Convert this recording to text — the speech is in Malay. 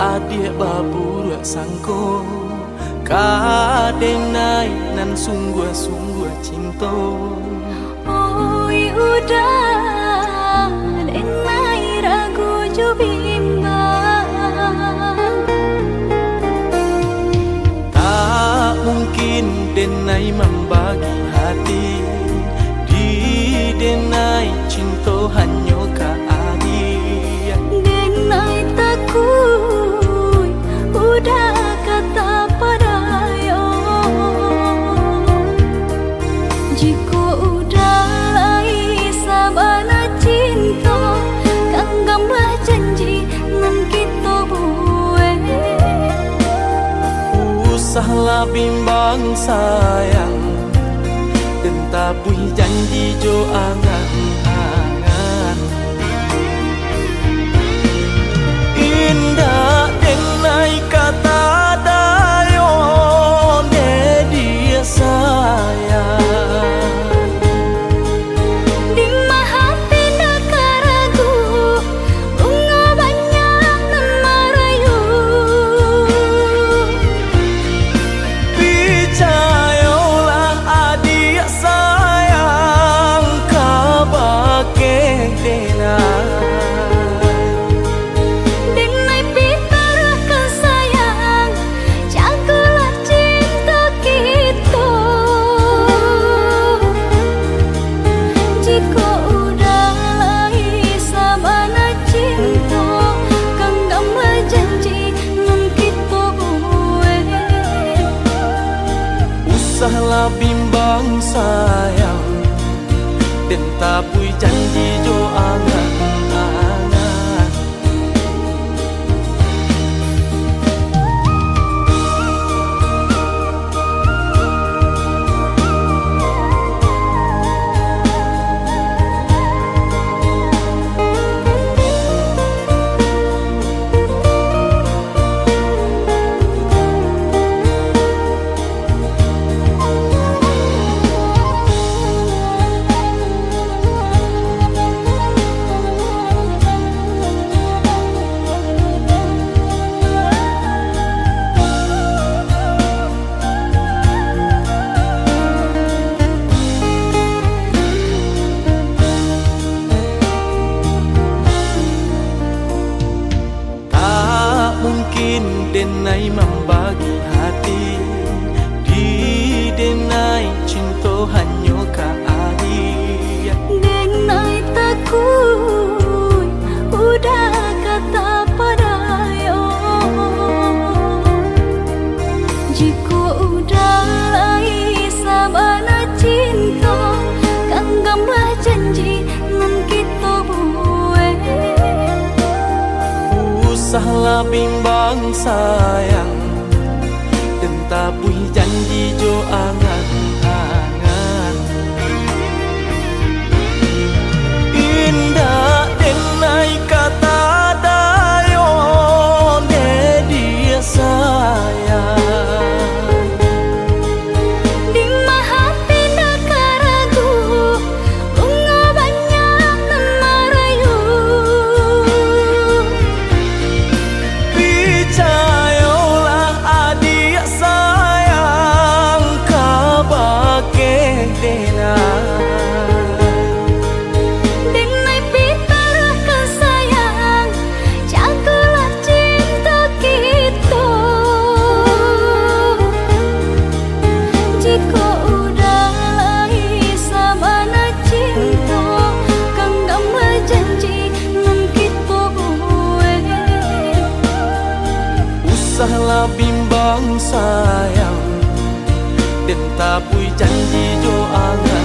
adik babur sangko kadeng nai nan sungguh-sungguh cinta. Oi udah deng nai ragu jo bimbang, tak mungkin denai membagi hati di denai cinta hanya ka adik. denai takut udah kata padayo, jika udah lai sabana cinta genggamlah janji nan kita buat. Usahlah bimbang sayang dan tabui janji jo angan-angan. Indah denai kata dayo de dia sayang. Di hati nak ragu bunga banyak nan merayu, Percayalah adik sayang kabake denai pitarahkan sayang, jagalah cinta kita. Jika udah lai sabana cinta genggamlah janji nan kita buat. Usahlah bimbang sayang dan tabui janji jo angan-angan. Tak mungkin denai membagi hati di denai cinta hanya ka adik. denai takut udah kata padayo, jika udah lai sabana cinta genggamlah janji nan kita buat. Usahlah bimbang sayang dan tabui janji jo angan-angan. Indah denai kata dayo de dia sayang. Di hati nak ragu bunga banyak nan merayu, Percayalah adik sayang kabake denai pitarahkan sayang, jagalah cinta kita. Jika udah lai sabana cinta genggamlah janji nan kita buat. Usahlah bimbang sayang dan tabui janji jo angan.